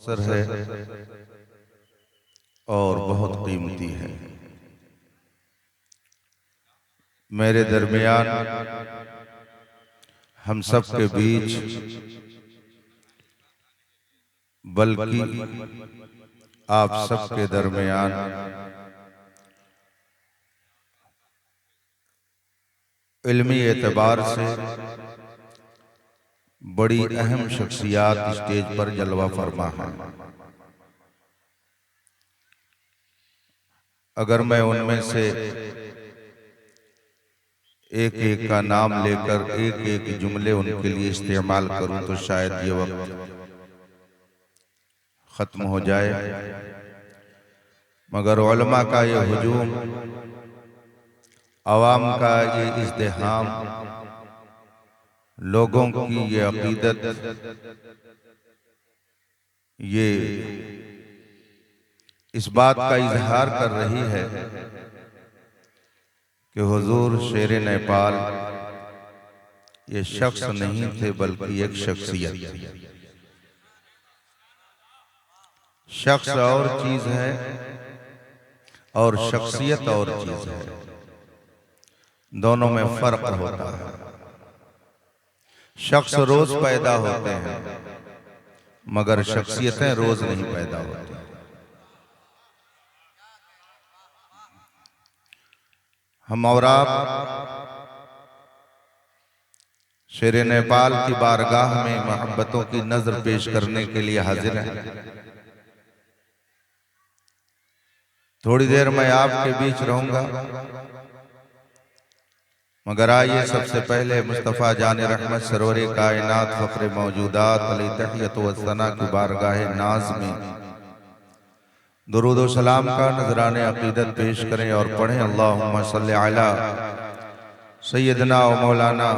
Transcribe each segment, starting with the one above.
मुख्तसर है और बहुत कीमती है। मेरे दरमियान हम सब के बीच, बल्कि आप सब के दरमियान इल्मी एतबार से बड़ी अहम शख्सियात स्टेज पर जलवा फरमा है। अगर मैं उनमें से एक एक का नाम लेकर एक एक जुमले उनके लिए इस्तेमाल करूं तो शायद ये वक्त खत्म हो जाए, मगर उलमा का ये हुजूम, अवाम का ये इज़्दिहाम, लोगों की ये अकीदत, ये इस बात का इजहार कर रही है कि हुजूर शेर नेपाल ये शख्स नहीं थे बल्कि एक शख्सियत थी। शख्स और चीज है और शख्सियत और चीज है, दोनों में फर्क होता है। शख्स रोज पैदा होते हैं मगर शख्सियतें रोज नहीं पैदा होती। हम और आप शेर नेपाल की बारगाह में मोहब्बतों की नजर पेश करने के लिए हाजिर हैं। थोड़ी देर मैं आपके बीच रहूंगा, मगर आइए सबसे पहले मुस्तफ़ा जान रहमत सरोरे कायनात फ़ख्र मौजूदात अली तहियत व सना की बारगाह नाज में दुरूद व सलाम का नजराने अकीदत पेश करें और पढ़ें अल्लाहुम्मा सल्ली अला सय्यदना व मौलाना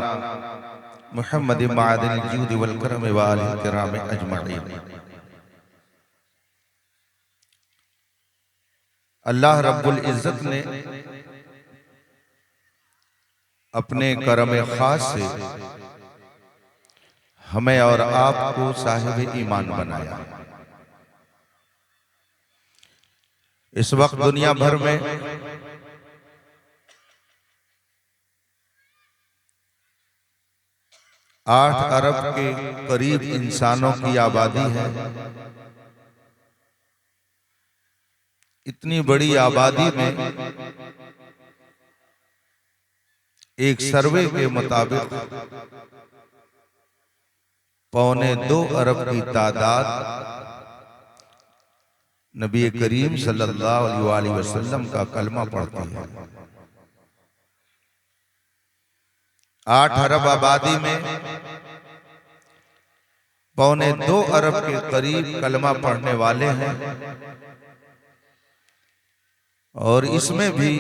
मुहम्मद मादिल जूद वल करम व आलिहि किराम अजमईन। अल्लाह रब्बुल इज्जत ने अपने करम खास से हमें और आपको साहिब ईमान बनाया। इस वक्त दुनिया भर में आठ अरब के करीब इंसानों की आबादी है। इतनी बड़ी आबादी में एक सर्वे के मुताबिक 2.25 अरब की तादाद नबी करीम सल्लल्लाहु अलैहि वसल्लम का कलमा पढ़ती है। 8 अरब आबादी में 2.25 अरब के करीब कलमा पढ़ने वाले हैं और इसमें भी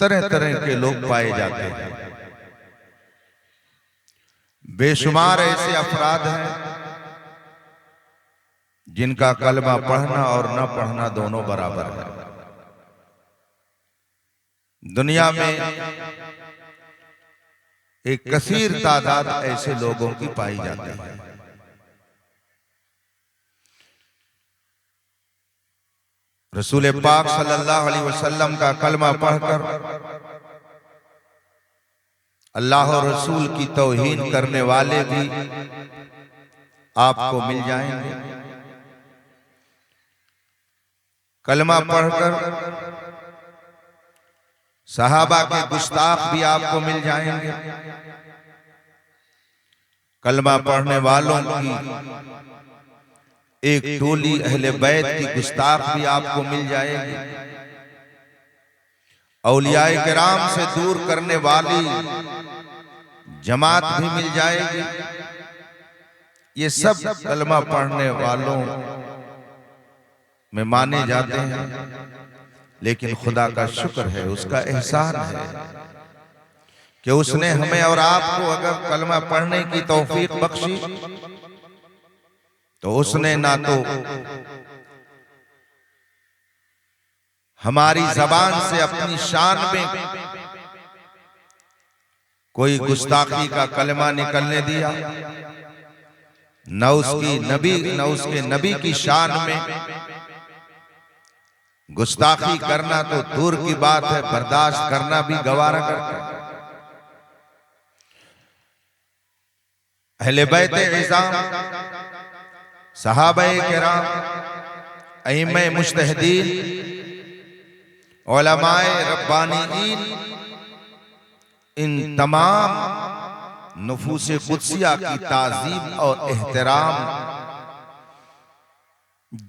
तरह तरह के लोग पाए जाते हैं। बेशुमार ऐसे अफराद हैं जिनका कलमा पढ़ना और न पढ़ना दोनों बराबर है। दुनिया में एक कसीर तादाद ऐसे लोगों की पाई जाती है। रसूल पाक सल्लल्लाहु अलैहि वसल्लम का कलमा पढ़कर अल्लाह और रसूल की तौहीन करने वाले भी आपको मिल जाएंगे। कलमा पढ़कर सहाबा के गुस्ताख भी आपको मिल जाएंगे। कलमा पढ़ने वालों की एक टोली अहले बैत की गुस्ताख भी आपको मिल जाएगी। औलियाए किराम से दूर करने वाली जमात भी मिल जाएगी। ये सब कलमा पढ़ने वालों में माने जाते हैं, लेकिन खुदा का शुक्र है, उसका एहसान है कि उसने हमें और आपको अगर कलमा पढ़ने की तौफीक बख्शी तो उसने ना तो हमारी जबान से अपनी शान में कोई गुस्ताखी का कलमा निकलने दिया न उसके नबी की शान में गुस्ताखी करना तो दूर की बात है, बर्दाश्त करना भी गवारा करता है। अहले बैत इज़ाम, सहाबाए किराम, अइम्मे मुज्तहिदीन, उलमाए रब्बानीन, इन तमाम नुफूस कुद्सिया की ताज़ीम और एहतराम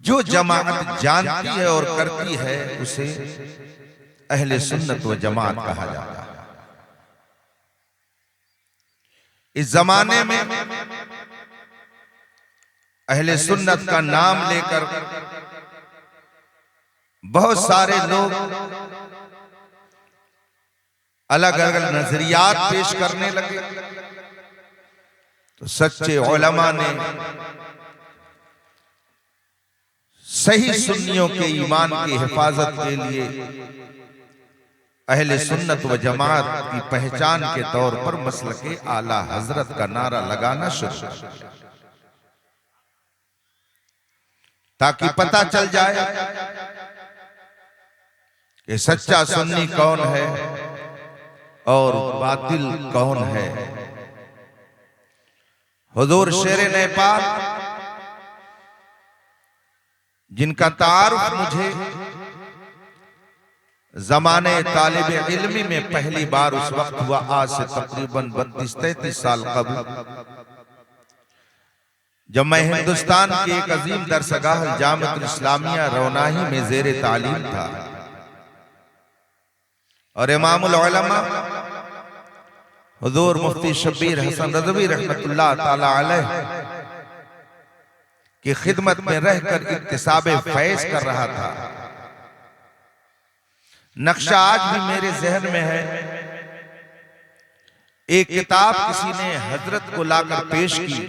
जो जमात जानती है और करती है उसे अहले सुन्नत व जमात कहा जाता है। इस जमाने में अहले सुन्नत का नाम लेकर बहुत सारे लोग अलग अलग नजरियात पेश करने लगे, तो सच्चे उलमा ने सही सुन्नियों के ईमान की हिफाजत के लिए अहले सुन्नत व जमात की पहचान के तौर पर मसलके आला हजरत का नारा लगाना शुरू किया, ताकि पता चल जाए कि सच्चा सुन्नी कौन है और बातिल कौन है। हुजूर शेर नेपाल, जिनका तारुफ मुझे ज़माने तालिब इल्मी में पहली बार उस वक्त हुआ, आज से तकरीबन 32-33 साल कबल, जब मैं हिंदुस्तान की एक अजीम दरसगाह जामिअतुल इस्लामिया रौनाही में ज़ेरे तालीम था, और इमामुल उलमा हुजूर मुफ्ती शब्बीर हसन रज़वी रहमतुल्लाह ताला अलैह की खिदमत में रहकर इक्तिसाबे फैज़ कर रहा था। नक्शा आज भी मेरे जहन में है। एक किताब किसी ने हजरत को लाकर पेश की,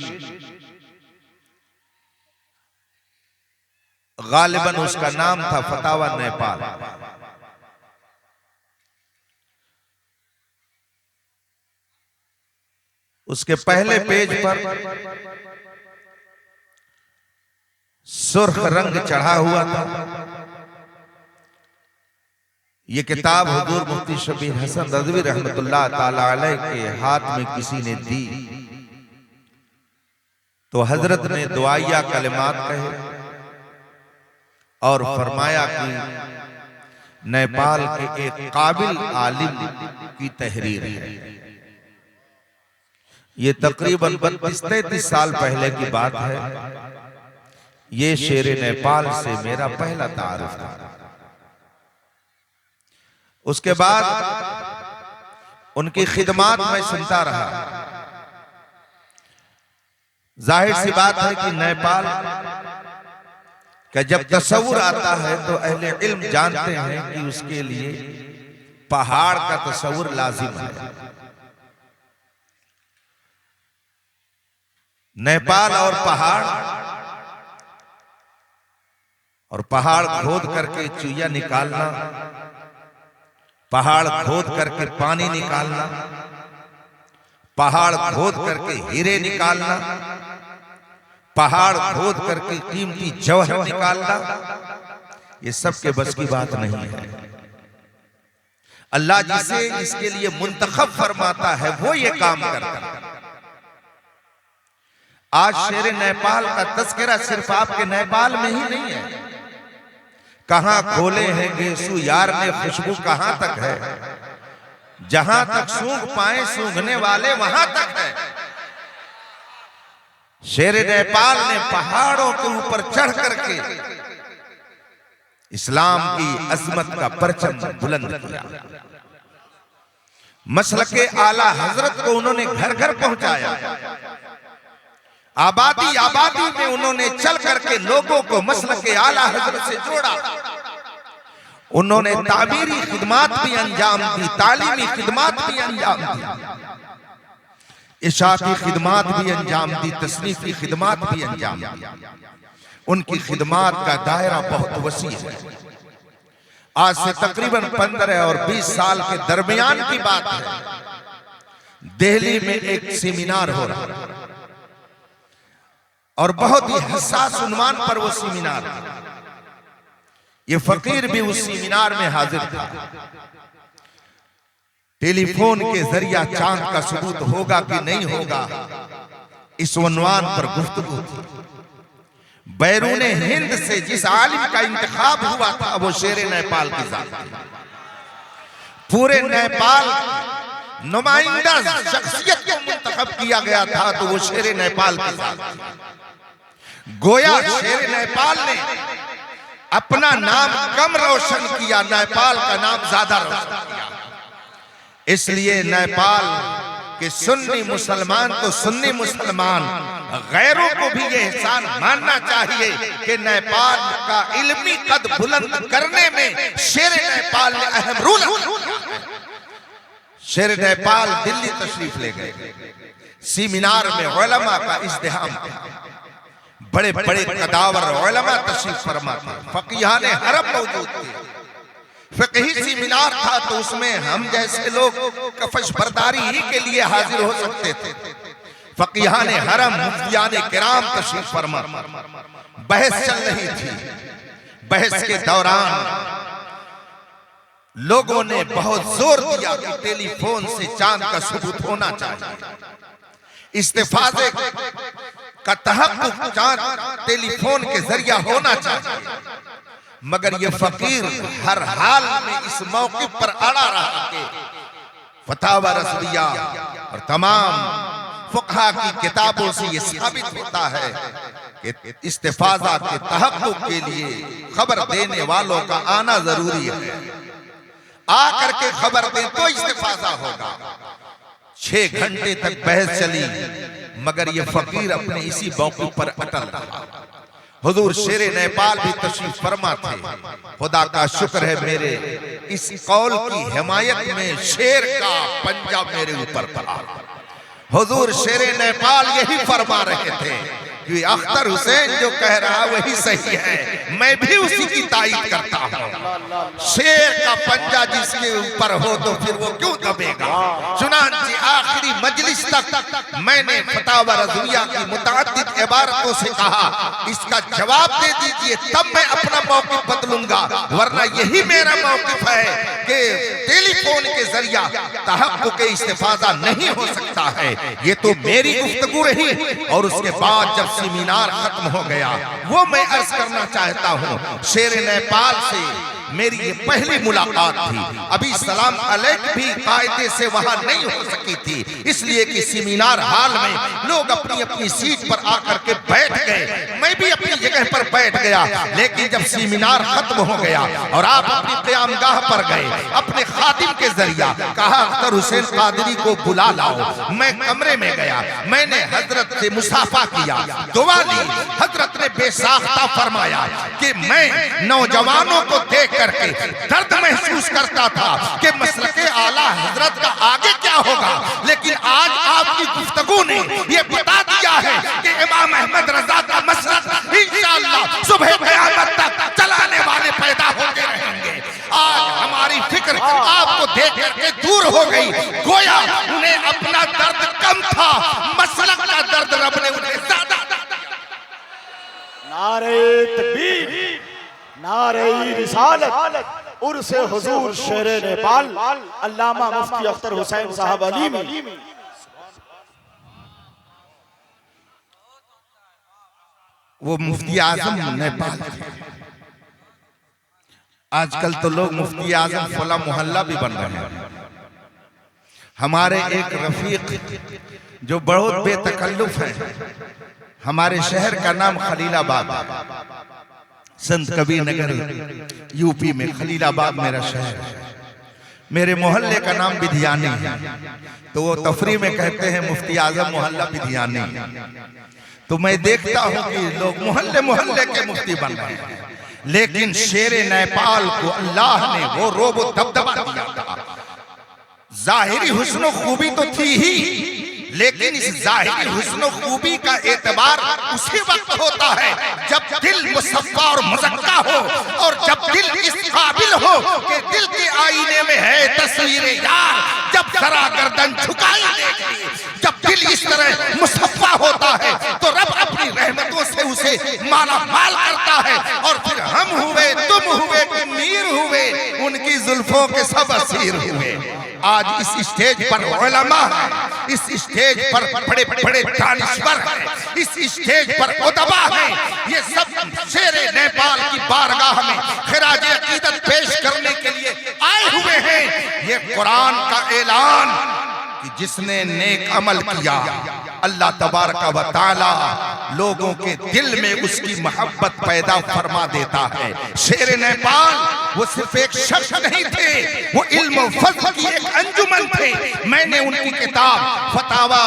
गालिबन उसका नाम था फतावा नेपाल। उसके पहले पेज पर सुर्ख रंग चढ़ा हुआ था। यह किताब हुजूर मुफ्ती शब्बीर हसन रज़वी रहमतुल्लाह ताला अलैह के हाथ में किसी ने दी, तो हजरत ने दुआया कलिमात कहे और फरमाया कि नेपाल के एक काबिल आलिम की तहरीर है। ये तकरीबन 32-33 साल पहले की बात है। ये शेर नेपाल से मेरा पहला तारुफ था। उसके बाद उनकी खिदमात मैं सुनता रहा। जाहिर सी बात है कि नेपाल का जब तसव्वुर आता है तो अहले इल्म जानते हैं कि उसके लिए पहाड़ का तसव्वुर लाजिम है। नेपाल और पहाड़ खोद करके चुइया निकालना, पहाड़ खोद करके पानी निकालना, पहाड़ खोद करके हीरे निकालना, पहाड़ खोद करके कीमती जौहर निकालना, ये सब के बस की बात नहीं है। अल्लाह जिसे इसके लिए मुंतखब फरमाता है वो ये काम करता है। आज शेर नेपाल का तस्करा सिर्फ आपके नेपाल में ही नहीं है। कहां खोले हैं गेसु यार ने खुशबू कहां तक है, जहां तक सूंघ पाए सूंघने वाले वहां तक है। शेर नेपाल ने पहाड़ों के ऊपर चढ़ करके इस्लाम की अजमत का परचम बुलंद किया। मसलके आला हजरत को उन्होंने घर घर पहुंचाया। आबादी आबादी में उन्होंने चल करके लोगों को मसलके आला हजरत से जोड़ा। उन्होंने ताबीरी खिदमात भी अंजाम दी, तालीमी खिदमात भी अंजाम दी, इशाती खिदमात भी अंजाम दी, तसनीफी खिदमात भी अंजाम दी। उनकी खिदमात का दायरा बहुत वसी है। आज से तकरीबन 15 और 20 साल के दरमियान की बात है। दिल्ली में एक सेमिनार हो रहा है। और बहुत ही हसास उन्वान पर वो सेमिनार, ये फकीर भी उस सेमिनार में हाजिर था। टेलीफोन के जरिया चांद का सबूत होगा कि नहीं होगा, इस उन्वान पर गुफ्तगू थी। बैरून हिंद से जिस आलिम का इंतखाब हुआ था वो शेर नेपाल की जात थी। पूरे नेपाल नुमाइंदा शख्सियत को मुंतखब किया गया था तो वो शेर नेपाल की जात थी। गोया शेर नेपाल ने अपना नाम कम रोशन किया, नेपाल का नाम ज्यादा रोशन किया। इसलिए नेपाल के सुन्नी मुसलमान तो सुन्नी मुसलमान, गैरों को भी ये एहसान मानना चाहिए कि नेपाल का इल्मी कद बुलंद करने में शेर नेपाल ने अहम रोल अदा। शेर नेपाल दिल्ली तशरीफ ले गए। सेमिनार में उलमा का इज़्तिहाम, बड़े बड़े कदावर उलमा तशरीफ फरमा थे, फकीहान हरम मौजूद थे। फ़िक़ही सेमिनार था तो उसमें हम जैसे लोग कफश बरदारी ही के लिए हाजिर हो सकते थे। फकीहान हरम, मुफ्तियान किराम तशरीफ फरमा। बहस चल रही थी। बहस के दौरान लोगों ने बहुत जोर दिया कि टेलीफोन से चांद का सबूत होना चाहिए, इस्तिफादे का तहक्कुक चांद टेलीफोन के जरिया होना चाहिए। मगर ये फकीर हर हाल में इस मौके पर अड़ा रहा कि फतावा रसलिया और तमाम फुक़हा की किताबों से ये साबित होता है कि इस्तिफादा के तहक्कुक के लिए खबर देने वालों का आना जरूरी है। आकर के खबर दें तो इस्तिफादा होगा। 6 घंटे तक बहस चली मगर ये फकीर अपने इसी मौके पर अटल रहा। हुजूर शेर नेपाल भी तशरीफ फरमा थे। खुदा का शुक्र है मेरे इस कौल की हिमायत में शेर का पंजा मेरे ऊपर पड़ा। हुजूर शेर नेपाल यही फरमा रहे थे कि अख्तर हुसैन जो कह रहा वही सही है, मैं भी उसी की तायीद करता हूँ। शेर का पंजा जिसके ऊपर हो तो फिर वो क्यों दबेगा। चुनांचे आखिरी मजलिस तक मैंने फतावा रज़विया की मुतअद्दिद इबारतों से कहा इसका जवाब दे दीजिए तब मैं अपना मौक़िफ़ बदलूंगा, वरना यही मेरा मौक़िफ़ है कि टेलीफोन के जरिया तहक्कुक इस्तिफादा नहीं हो सकता है। ये तो मेरी गुफ्तगू रही। और उसके बाद जब सेमिनार खत्म हो गया वो मैं अर्ज करना चाहता हूँ, शेर नेपाल से मेरी ये पहली मुलाकात थी। अभी सलाम अलैक भी कायदे से वहां नहीं हो सकी थी, इसलिए कि सेमिनार हाल में लोग अपनी अपनी सीट पर आकर के बैठ गए। मैं भी अपनी जगह पर बैठ गया। लेकिन जब सेमिनार खत्म हो गया और आप अपनी क़यामगाह पर गए, अपने खादिम के जरिया कहा अख्तर हुसैन कादरी को बुला लाओ। मैं कमरे में गया, मैंने हजरत से मुसाफा किया, दुआ ली। हजरत ने बेसाख्ता फरमाया कि मैं नौजवानों को देख करके दर्द महसूस करता था कि मसलके आला हजरत का आगे क्या होगा। लेकिन आज आपकी गुफ्तगू ने यह बता दिया है कि इमाम अहमद रजा का मसलक इंशाअल्लाह सुबह क़यामत तक चलाने वाले पैदा होते रहेंगे। आज हमारी फिक्र आपको देख करके दूर हो गई। गोया उन्हें अपना दर्द कम था, मसलक का दर्द रब ने उन्हें ज्यादा। नारे तकबीर, नारे रिसालत, उर्से हुजूर शेर नेपाल अल्लामा मुफ्ती अख्तर हुसैन साहब अलीमी। वो मुफ्ती आजम नेपाल। आजकल तो लोग मुफ्ती आजम फला मोहल्ला भी बन रहे हैं। हमारे एक रफीक जो बहुत बेतकल्लुफ है, हमारे शहर का नाम खलीलाबाद, संत कबीर नगर यूपी में खलीलाबाद मेरा शहर है। मेरे मोहल्ले का नाम बिधियानी है, तो वो तफरी में कहते हैं मुफ्ती आजम मोहल्ला बिधियानी। तो मैं देखता हूँ कि लोग मोहल्ले मोहल्ले के मुफ्ती बन रहे हैं, लेकिन शेर नेपाल को अल्लाह ने वो रोब दबदबा दिया था। जाहिरी हुस्न खूबी तो थी ही, लेकिन इस जाहिरी हुस्न खूबी का एतबार उसी वक्त होता है जब दिल मुसफ़्फ़ा और मुज़क्का हो, और जब दिल इस काबिल हो कि दिल के आईने में है तस्वीर यार, जब जरा गर्दन झुकाई देगी, जब दिल इस तरह मुसफ़्फ़ा होता है तो रब अपनी रहमतों से माला माल करता है और फिर हम हुए तुम हुए कि मीर हुए उनकी जुल्फों के सब असीर हुए। आज इस स्टेज पर उलमा है, इस स्टेज पर बड़े बड़े दानिश्वर हैं, इस स्टेज पर उदबा हैं, ये सब शेरे नेपाल की बारगाह में खिराज अकीदत पेश करने के लिए आए हुए हैं। ये कुरान का ऐलान कि जिसने नेक अमल किया अल्लाह तबारक व तआला लोगों के दिल में उसकी मोहब्बत पैदा फरमा देता है। शेर नेपाल वो सिर्फ एक शख्स नहीं थे, वो इल्म व फज़्ल की एक अंजुमन थे। मैंने उनकी किताब फतावा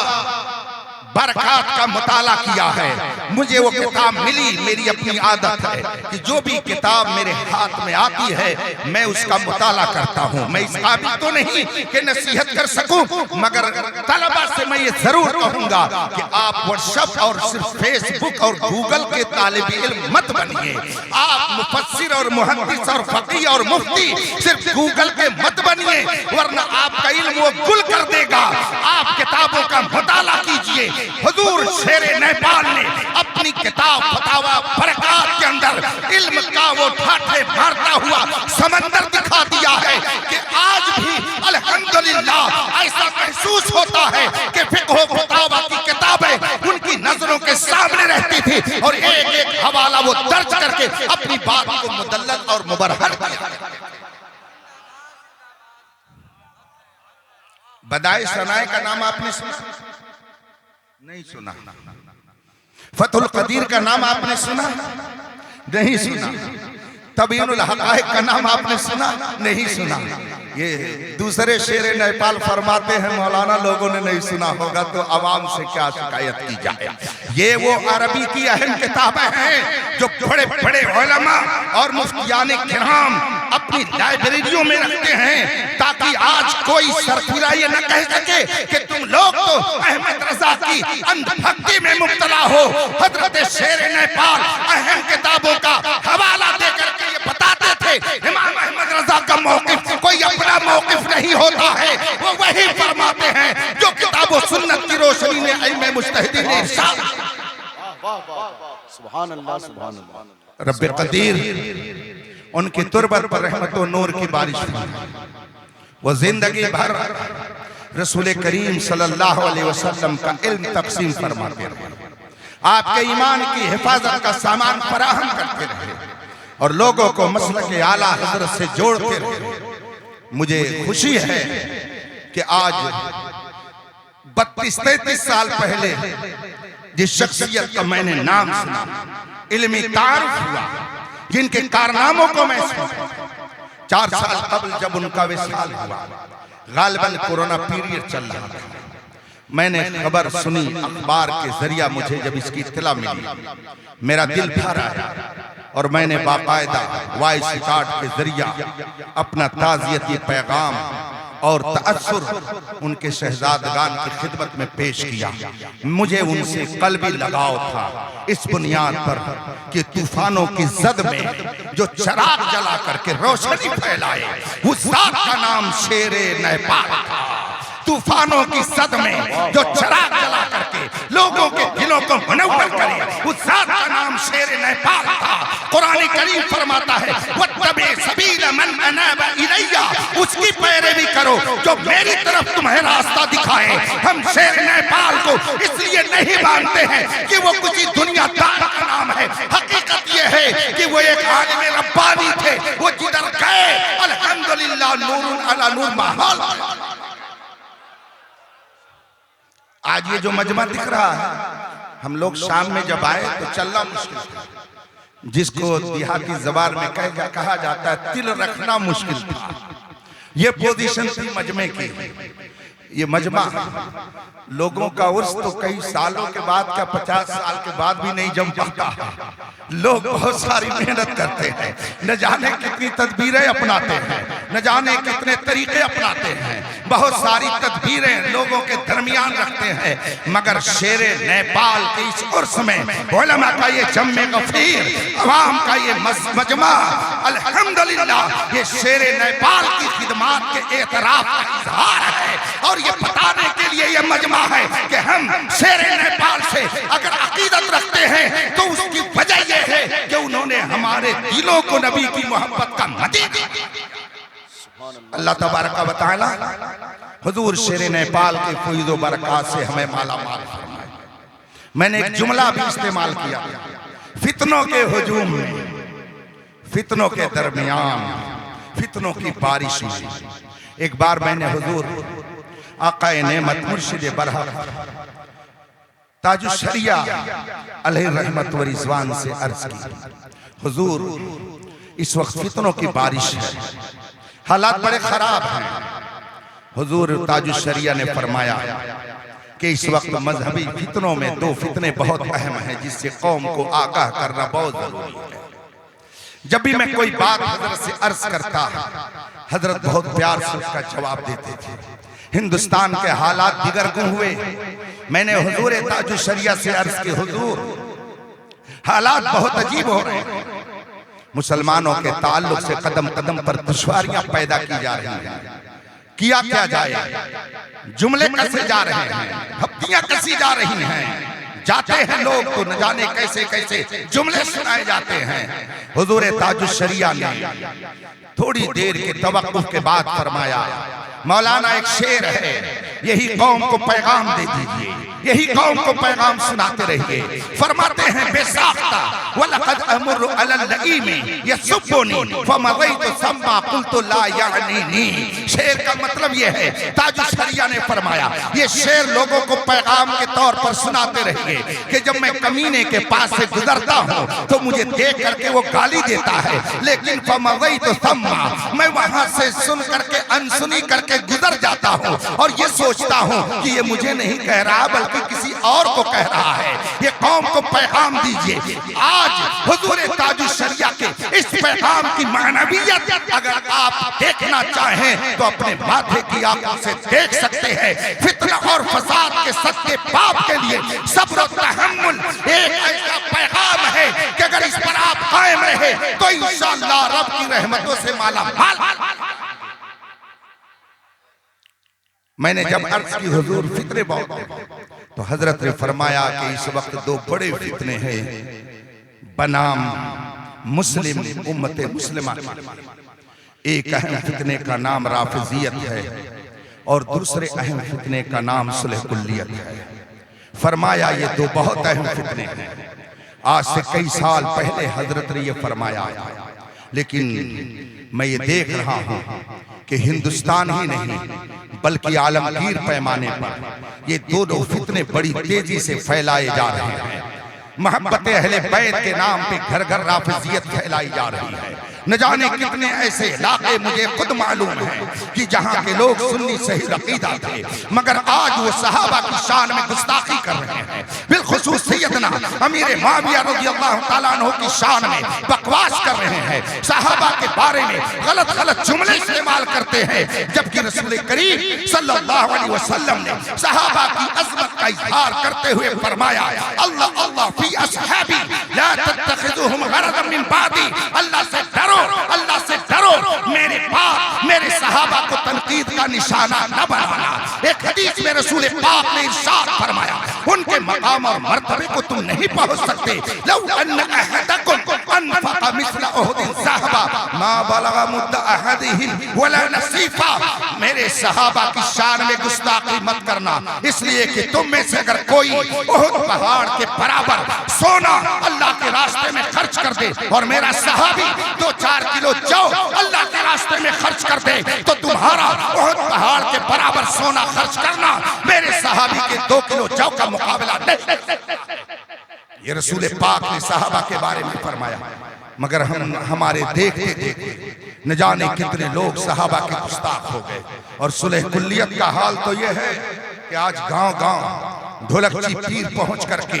बरकात का मुताला किया है, मुझे वो किताब मिली। मेरी अपनी आदत है कि जो भी किताब मेरे हाथ में आती है मैं उसका मुताला करता हूँ। मैं इस काबिल तो नहीं कि नसीहत कर सकूं, मगर तलबा से मैं ये जरूर कहूंगा कि आप व्हाट्सएप और सिर्फ फेसबुक और गूगल के तालिब इल्म मत बनिए। आप मुफस्सिर और मुहद्दिस और फकीह और मुफ्ती सिर्फ गूगल के मत बनिए, वरना आपका इल्म वो गुल कर देगा। आप किताबों का मुताला कीजिए। हुजूर शेर नेपाल ने अपनी किताब फतावा बरकात के अंदर इल्म का वो ठाठे मारता हुआ समंदर दिखा दिया है कि आज भी अल्हम्दुलिल्लाह ऐसा महसूस होता है कि फिक़्ह फतावा की किताबें उनकी नजरों के सामने रहती थी और एक एक हवाला वो दर्ज करके अपनी बात को मुदल्लल और मुबरहर किया। बदाए सनाए का नाम आपने सुना? नहीं सुना। फतहुल कदीर का नाम आपने सुना? नहीं सुना। तबयीनुल हक़ाइक़ का नाम आपने सुना? नहीं सुना। ये दूसरे शेर नेपाल फरमाते हैं मौलाना लोगों ने नहीं सुना होगा तो आवाम से क्या शिकायत की जाए। ये वो अरबी की अहम किताबें हैं जो बड़े बड़े उलमा और मुफ्तियाने किराम अपनी लाइब्रेरियों में रखते हैं, ताकि आज कोई सरफिरा ये न कह सके कि तुम लोग तो अहमद रजा की अंधभक्ति में मुब्तला हो। हजरत शेर नेपाल अहम किताबों का हवाला देकर के ये बताते थे इमाम अहमद रजा का मौक़िफ़ कोई अपना मौक़िफ़ नहीं होता है, वो वही फरमाते हैं जो किताब व सुन्नत की रोशनी में इल्म मुज्तहिदीन ने इरशाद। सुभान अल्लाह, सुभान अल्लाह। रब्बे क़दीर उनकी तुरबत पर रहमत व नूर की बारिश हुई। वो जिंदगी भर रसूल करीम सल्लल्लाहु अलैहि वसल्लम का इल्म तक़सीम फरमाते रहे, आपके ईमान की हिफाजत का सामान फराहम करते रहे और लोगों को मसलक आला हज़रत से जोड़ते रहे। मुझे खुशी है कि आज 32-33 साल पहले जिस शख्सियत का मैंने नाम सुना, इल्मी तारुफ हुआ, जिनके कारनामों को मैं सुना, 4 साल कबल जब उनका विसाल हुआ, गालिबन कोरोना पीरियड चल रहा था, मैंने खबर सुनी अखबार के जरिया। मुझे जब इसकी इत्तला मिली मेरा दिल भर आया और मैंने बाकायदा वॉइस रिकॉर्ड के जरिया अपना ताज़ियती पैगाम और तअस्सुर उनके शहजादगान की खिदमत में पेश किया। मुझे उनसे कल्बी लगाव था इस बुनियाद पर कि तूफानों की जद में जो चराग जला करके रोशनी फैलाए उस ज़ात का नाम शेरे नेपाल था। तूफानों की सद में जो चराग जला करके लोगों के दिलों को मुनव्वर करे उस ज़ात का नाम शेर नेपाल था। कुरान करीम फरमाता है वत्तबी सबील मन अनाब इलैया, उसकी पैरवी करो जो मेरी तरफ तुम्हें रास्ता दिखाए। हम शेर नेपाल को इसलिए नहीं मानते हैं कि वो किसी दुनियादार का नाम है, हकीकत ये है कि वो एक आलिम रब्बानी थे। वो जिधर गए अल्हम्दुलिल्लाह नूरुन अला नूर माहौल। आज ये जो मजमा दिख रहा है, हम लोग शाम में जब आए तो चलना मुश्किल था, जिसको देहाती ज़बान में कहा जाता है तिल रखना मुश्किल था। ये पोजीशन थी मजमे की। ये मजमा लोगों का उर्स तो कई सालों के बाद का 50 साल के बाद भी नहीं जम पाता। लोग बहुत सारी मेहनत करते हैं, न जाने कितनी तदबीरें अपनाते हैं, न जाने कितने तरीके अपनाते हैं, बहुत सारी तदबीरें लोगों के दरमियान रखते हैं, मगर शेरे नेपाल के इस उर्स में उलमा का ये जम्मे गफीर, अवाम का ये मजमा अल्हम्दुलिल्लाह ये शेरे नेपाल की खिदमात के एतराफ का इजहार है। और ये बताने के लिए ये मजमा है कि हम शेरे नेपाल से अगर अकीदत रखते हैं तो उसकी हमारे दिलों को नबी की मोहब्बत का मदी दे। अल्लाह तबारक व तआला हुजूर शेर नेपाल के फैज़ व बरक़ात से हमें माला माल फरमाए। मैंने एक जुमला भी इस्तेमाल किया, फितनों के हुजूम में, फितनों के दरमियान, फितनों की बारिश में। एक बार मैंने हुजूर आक़ाए नेमत मुर्शिद बरहक ताजुश शरिया अलैहि रहमत व रिज़वान से अर्ज की, हुजूर इस वक्त फितनों की बारिश है, हालात बड़े खराब हैं। हुजूर ताजुश शरिया ने फरमाया कि इस वक्त मजहबी फितनों में दो फितने बहुत अहम हैं जिससे कौम को आगाह करना बहुत जरूरी है। जब भी मैं कोई बात हजरत से अर्ज करता, हजरत बहुत प्यार से उसका जवाब देते थे। हिंदुस्तान के हालात दिगरगुं हुए। मैंने हुजूर ताजुश शरिया से अर्ज की, हुजूर हालात बहुत अजीब हो रहे हैं, मुसलमानों के ताल्लुक से कदम कदम पर दुश्वारियां पैदा की जा रही हैं, किया क्या जाए? जुमले कसे जा रहे हैं, हफ्तियां कसी जा रही हैं, जाते हैं लोग तो न जाने कैसे कैसे जुमले सुनाए जाते हैं। हुजूर ताजुश शरिया ने थोड़ी देर के तवक्कुफ के बाद फरमाया, मौलाना एक शेर है, यही कौम को पैगाम दे दीजिए, यही कौम को पैगाम सुनाते रहिए। फरमाते हैं बेसाख्ता वलक़द अमुरु अलल लईमी यसुब्बुनी फमज़ैतु सम्मा क़ुल्तु ला यानीनी। शेर का मतलब ये है, ताजुश शरिया ने फरमाया ये शेर लोगों को पैगाम के तौर पर सुनाते रहिए कि जब मैं कमीने के पास से गुजरता हूँ तो मुझे देख करके वो गाली देता है, लेकिन फमज़ैतु सम्मा, मैं वहां से सुन करके अनसुनी करके गुजर जाता हूँ और ये सोचता हूँ कि ये मुझे नहीं कह रहा बल्कि किसी और को कह रहा है। ये कौम को पैगाम दीजिए। आज हुजूर ताजुश शरिया के इस पैगाम की मानवियत अगर आप देखना चाहें तो अपने माथे की आंखों से देख सकते हैं। फितना और फसाद के सत्य पाप के लिए सब्र और तहम्मुल एक ऐसा पैगाम है कि अगर इस पर आप कायम रहे तो इंशाअल्लाह रब की रहमतों से माला माल। मैंने जब अर्ज की हुजूर फितने बहुत हैं, तो हजरत ने फरमाया कि इस वक्त दो बड़े फितने हैं बनाम मुस्लिम उम्मत मुस्लिमा। एक अहम फितने का नाम राफिजियत है और दूसरे अहम फितने का नाम सुलह कुल्लियत है। फरमाया ये दो बहुत अहम फितने हैं। आज से कई साल पहले हजरत ने ये फरमाया, लेकिन मैं ये देख रहा हूँ कि हिंदुस्तान ही नहीं बल्कि आलमगीर पैमाने पर ये दोनों फितने बड़ी तेजी से फैलाए जा रहे हैं। मोहब्बत अहले बैत के नाम पे घर घर राफिजियत फैलाई जा रही है। न जाने कितने ऐसे इलाके मुझे खुद मालूम है कि जहाँ के लोग सुन्नी सही अकीदा थे, मगर आज वो सहाबा की शान में गुस्ताखी कर रहे हैं। बिलखुसूस सैयदना अमीर मुआविया रज़ियल्लाहु ताला अन्हु की शान में बकवास कर रहे हैं, सहाबा के बारे में गलत गलत जुमले इस्तेमाल करते हैं, जबकि रसूल करीम सल्लल्लाहु अलैहि वसल्लम ने सहाबा की अज़मत का इज़हार करते हुए फरमाया, अल्लाह अल्लाह फी अस्हाबी ला तत्तखिज़ुहुम गरज़न मिन बादी। अल्लाह से डरो, अल्लाह से डरो, मेरे पाक मेरे सहाबा को तनकीद का निशाना न बनाना। एक हदीस में रसूल पाक ने इरशाद फरमाया, उनके मकाम और मर्तबे को तुम नहीं पहुंच सकते। लौ अन्न अहदकुम अनफक़ मिस्ल उहुदिन ज़हबा मा बलग़ मुद्द अहदिहिम वला नसीफा। मेरे सहाबा की शान में गुस्ताखी मत करना, इसलिए कि तुम में से अगर कोई उहुद पहाड़ के बराबर सोना अल्लाह के रास्ते में खर्च कर दे और मेरा सहाबी 2-4 किलो जौ अल्लाह के रास्ते में खर्च कर दे तो तुम्हारा उहुद पहाड़ के बराबर सोना खर्च करना मेरे सहाबी के 2 किलो जौ का मुकाबला नहीं। ये रसूल पाक ने सहाबा के बारे में फरमाया, मगर हम हमारे देखते देखते न जाने कितने लोग सहाबा के गुस्ताख हो गए। और सुलह कुल्लियत का हाल तो ये है कि आज गांव गांव ढोलकची पीर पहुंच करके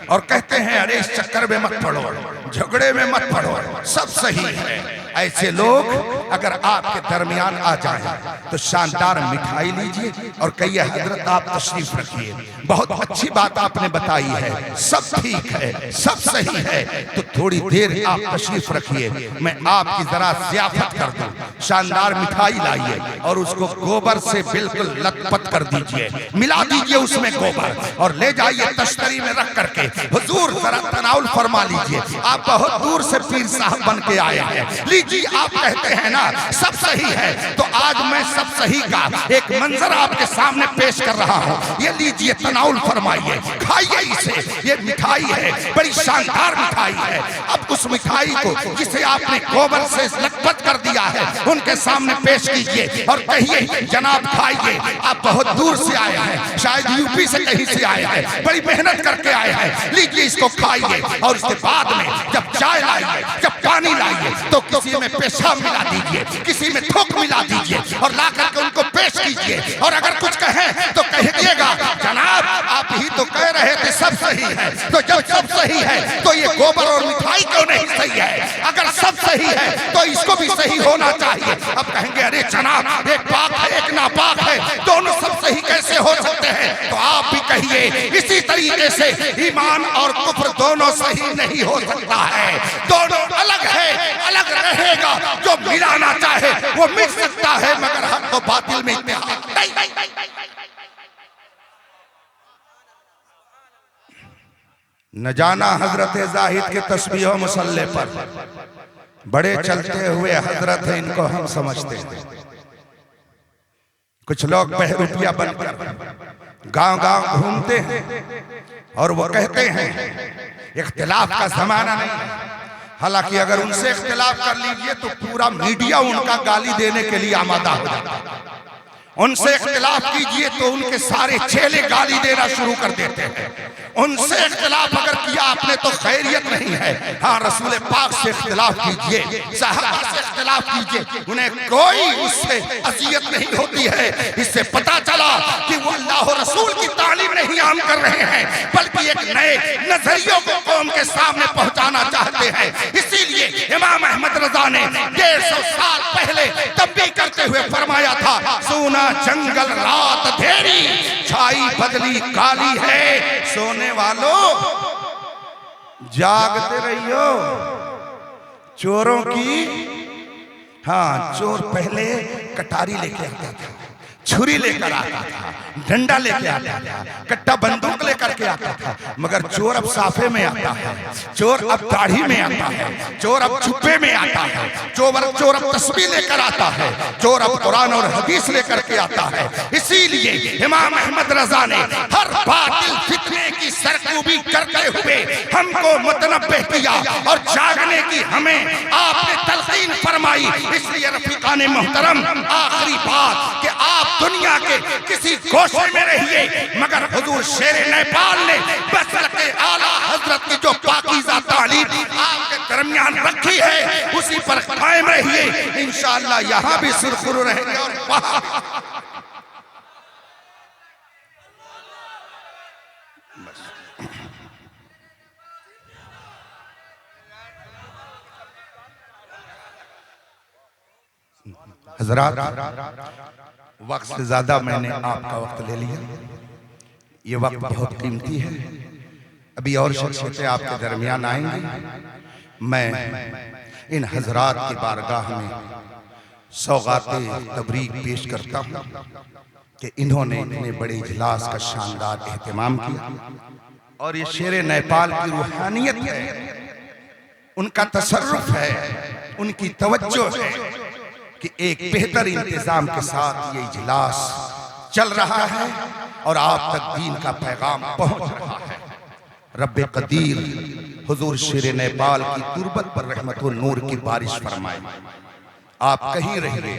और कहते हैं अरे इस चक्कर में मत पड़ो, झगड़े में मत पड़ो, सब सही है, ऐसे लोग अगर आपके दरमियान आ जाएं तो शानदार मिठाई लीजिए और कहिए हजरत आप तशरीफ रखिए, बहुत अच्छी बात आपने बताई है, सब ठीक है, सब सही है, तो थोड़ी देर आप तशरीफ रखिए, मैं आपकी जरा ज़ियाफत कर दूं। शानदार मिठाई लाइए और उसको गोबर से बिल्कुल लथपथ कर दीजिए, मिला दीजिए उसमें गोबर और ले जाइए तश्तरी में रख करके, हुजूर जरा तनाउल फरमा लीजिए, आप बहुत दूर से पीर साहब बन के आए हैं, लीजिए। आप कहते हैं ना सब सही है, तो आज मैं सब सही का एक मंजर आपके सामने पेश कर रहा हूँ, ये लीजिए तनाउल फरमाइए, खाइए इसे, ये मिठाई है, बड़ी शानदार मिठाई है। अब उस मिठाई को जिसे आपने गोबर से लथपथ कर दिया है उनके सामने पेश कीजिए और कहिए जनाब खाइए, आप बहुत दूर से आए हैं, शायद यूपी से कहीं से आए हैं, बड़ी मेहनत करके आए हैं, लीजिए इसको खाइए। और उसके बाद में जब चाय लाइए, जब पानी लाइए तो किसी में पेशाब मिला दीजिए, किसी में थूक मिला दीजिए और ला करके उनको पेश कीजिए। और अगर कुछ कहें तो कहिएगा जनाब आप ही तो कह रहे थे सब सही है, तो जब सब सही है तो ये गोबर और मिठाई क्यों नहीं सही है? अगर सब सही है तो इसको भी सही होना चाहिए। अब कहेंगे अरे जनाब एक पाक है एक नापाक है, दोनों सब सही कैसे हो सकते हैं? तो आप भी कहिए इसी तरीके से ईमान और कुफ्र दोनों सही नहीं हो सकता है, दोनों अलग है, अलग रहेगा। जो मिलाना चाहे वो मिल सकता है मगर हक तो बातिल में इत्तेहाद नहीं। न जाना हजरत जाहिद के तस्बीह और मुसल्ले पर बड़े चलते हुए हजरत है, इनको हम समझते हैं। कुछ लोग बहरूपिया बनकर गांव-गांव घूमते हैं और वो कहते हैं इख्तिलाफ का जमाना नहीं। हालांकि अगर उनसे इख्तिलाफ कर लीजिए तो पूरा मीडिया उनका गाली देने के लिए आमादा हो जाता है। उनसे इख्तिलाफ कीजिए तो उनके सारे चेले गाली देना शुरू कर देते हैं। उनसे इख्तिलाफ अगर किया आपने तो खैरियत नहीं है। हाँ, रसूल पाक से इख्तिलाफ कीजिए, सहाबा से इख्तिलाफ कीजिए, उन्हें कोई उससे अजियत नहीं होती है। इससे पता चला कि वो अल्लाह और रसूल की तालीम नहीं आम कर रहे हैं, बल्कि एक नए नजरियों को कौम के सामने पहुंचाना चाहते हैं। इसीलिए इमाम अहमद रजा ने 150 साल पहले तंबीह करते हुए फरमाया था, सोना जंगल रात अंधेरी, छाई बदली काली है, सोने वालों जागते रहियो। चोरों की, हाँ, चोर पहले कटारी लेके आता था, छुरी लेकर आता था, डंडा लेके आता था, कट्टा बंदूक लेकर के आता था, मगर चोर अब साफे में आता है, चोर अब दाढ़ी में आता है, चोर अब जुब्बे में आता है, चोर अब तस्बीह लेकर आता है, चोर अब कुरान और हदीस लेकर के आता है। इसीलिए इमाम अहमद रजा ने हर बातिल फितने की सरकूबी करते हुए हमको मुतनब्बिह किया और जागने की हमें आपने तलकीन फरमाई। इसलिए रफीकाने मोहतरम, आखिरी बात कि आप दुनिया के किसी गोशे में रहिए, मगर हुजूर शेरे नेपाल ने बसल के आला हजरत की जो पाकीज़ा तालीम आपके दरमियान रखी है उसी पर कायम रहिए, इंशाअल्लाह यहाँ भी सुरखुरू रहेंगे। और हजरात, वक्त से ज्यादा मैंने आपका वक्त ले लिया, ये वक्त बहुत कीमती है। अभी और शख्सियतें आपके दरमियान आएंगी। मैं इन हजरात की बारगाह में सौगाते तबरीक पेश करता हूँ कि इन्होंने इतने बड़े इजलास का शानदार एहतमाम किया और ये शेर नेपाल की रूहानियत है, उनका तसर्रुफ है, उनकी तवज्जो है कि एक बेहतर इंतजाम के साथ ये इजलास चल रहा है और आप तक दीन का पैगाम पहुंच रहा है। रब्बे कदीर हुजूर शेर नेपाल की तुरबत पर रहमतुन नूर की बारिश फरमाए। आप कहीं रहिए,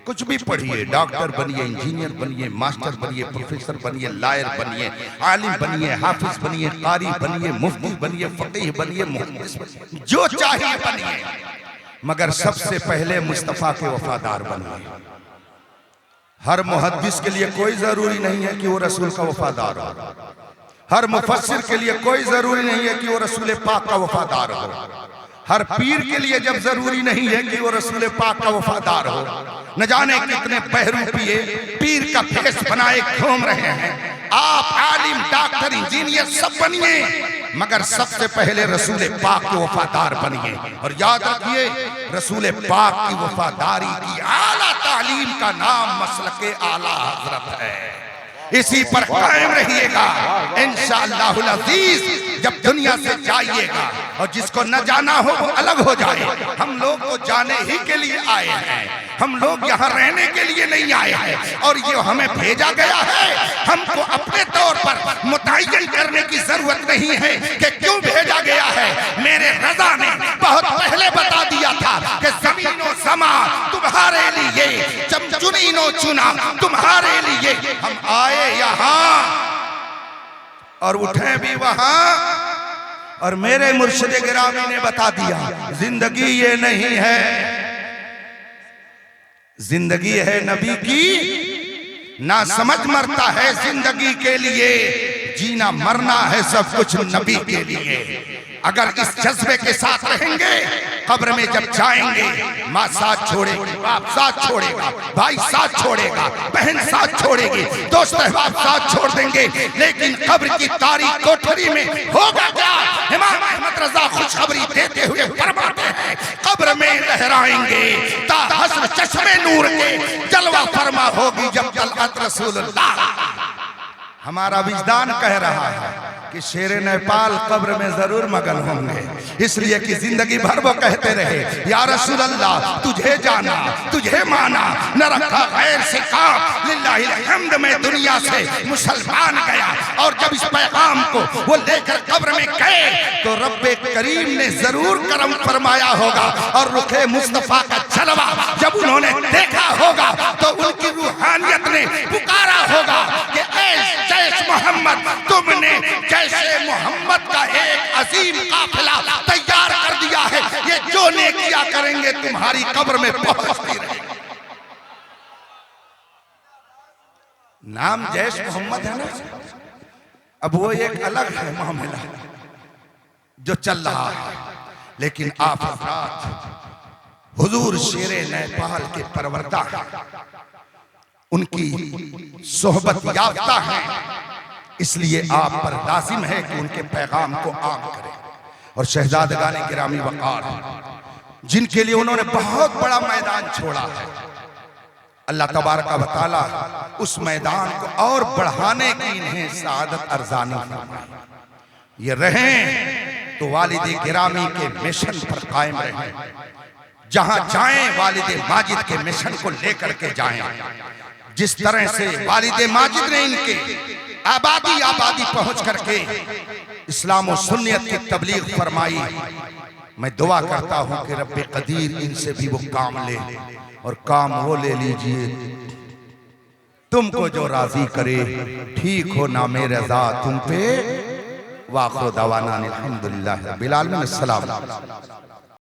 कुछ भी पढ़िए, डॉक्टर बनिए, इंजीनियर बनिए, मास्टर बनिए, प्रोफेसर बनिए, लायर बनिए, आलिम बनिए, हाफिज बनिए, कारी बनिए, मुफ्ती बनिए, फकीह बनिए, मुहद्दिस बनिए, जो चाहिए बनिए, मगर सबसे पहले मुस्तफा के वफादार बनिए। हर मुहद्दिस के लिए कोई जरूरी नहीं है कि वो रसूल का वफादार हो। हर मुफस्सिर के लिए कोई जरूरी नहीं है कि वो रसूल पाक का वफादार हो। हर पीर के लिए जब जरूरी नहीं है कि वो रसूल पाक का वफादार हो। न जाने कितने बहरू पिए पीर का भेष बनाए घूम रहे हैं। आप आलिम, डॉक्टर, इंजीनियर सब बनिए, मगर सबसे पहले रसूल पाक के वफादार बनिए। और याद रखिए, रसूल पाक की वफादारी की आला तालीम का नाम मसलके आला हजरत है। इसी पर कायम रहिएगा, इंशाअल्लाहुल अजीज। जब दुनिया से जाइएगा और जिसको न जाना हो वो अलग हो जाए। हम लोग तो जाने ही के लिए आए हैं, हम लोग यहाँ रहने के लिए नहीं आए हैं। और ये हमें भेजा गया है, हमको अपने तौर पर मुतय्यन करने की जरूरत नहीं है कि क्यों भेजा गया है। मेरे रज़ा ने बहुत पहले बता दिया था कि ज़मीनो समा तुम्हारे लिए, चुनीनो चुना तुम्हारे लिए। हम आए यहाँ और उठे भी वहां। और मेरे मुर्शिद गिरामी ने बता दिया, जिंदगी ये नहीं है, जिंदगी है नबी की, ना समझ मरता है जिंदगी के लिए, जीना मरना है सब कुछ नबी के लिए। अगर इस जज्बे के साथ रहेंगे, कब्र में जब जाएंगे, माँ साथ छोड़ेगी, बाप साथ छोड़ेगा, भाई साथ छोड़ेगा, बहन साथ छोड़ेगी, दोस्त अहबाब साथ छोड़ देंगे, लेकिन कब्र की तारीख कोठरी में होगा क्या? इमाम अहमद रजा खुशखबरी देते हुए फरमाते हैं, कब्र में लहराएंगे ता हस्र चश्मे नूर के, जलवा फरमा होगी जब तलअत रसूलुल्लाह। हमारा विजदान कह रहा है कि शेर नेपाल कब्र में जरूर मगन होंगे, इसलिए कि जिंदगी भर वो कहते रहे, या रसूल अल्लाह तुझे जाना, तुझे माना, न रखा गैर से काम, लिल्लाहिल हम्द में दुनिया से मुसलमान गया। और जब इस पैगाम को वो लेकर कब्र में गए तो रब्बे करीम ने जरूर करम फरमाया होगा। और रुखे मुस्तफा का जलवा जब उन्होंने देखा होगा तो उनकी रूहानियत ने पुकारा होगा कि जैश मोहम्मद, तुमने जैसे मोहम्मद का एक अजीम काफिला तैयार कर दिया है, ये जो नेकियां करेंगे तुम्हारी कब्र में पहुंचती रहेगी। नाम जैश मोहम्मद है ना, अब वो एक अलग है मामला जो चल रहा है। लेकिन आप हज़रात हुजूर शेरे नेपाल के परवरदा, उनकी सोहबत याफ्ता है, इसलिए आप पर लाजिम है कि उनके पैगाम को आम करें। और शहजादगाने गिरामी वक़ार, जिनके लिए उन्होंने बहुत बड़ा मैदान छोड़ा है, अल्लाह तबारक व तआला उस मैदान को और बढ़ाने की इन्हें सआदत अर्ज़ानी फरमाए। ये रहें तो वालिद गिरामी के मिशन पर कायम रहें, जहां जाएं वालिद माजिद के मिशन को लेकर के जाएं। जिस तरह से वालिद माजिद ने इनके आबादी आबादी पहुंच करके इस्लाम और सुन्नियत की तबलीग फरमाई, मैं दुआ करता हूं कि रब्बे कदीर इनसे भी वो काम ले, और काम वो ले लीजिए तुमको जो राजी करे, ठीक हो ना मेरे रज़ा तुम पे। वाखिर दवाना अल्हम्दुलिल्लाह रब्बिल आलमीन। अस्सलाम।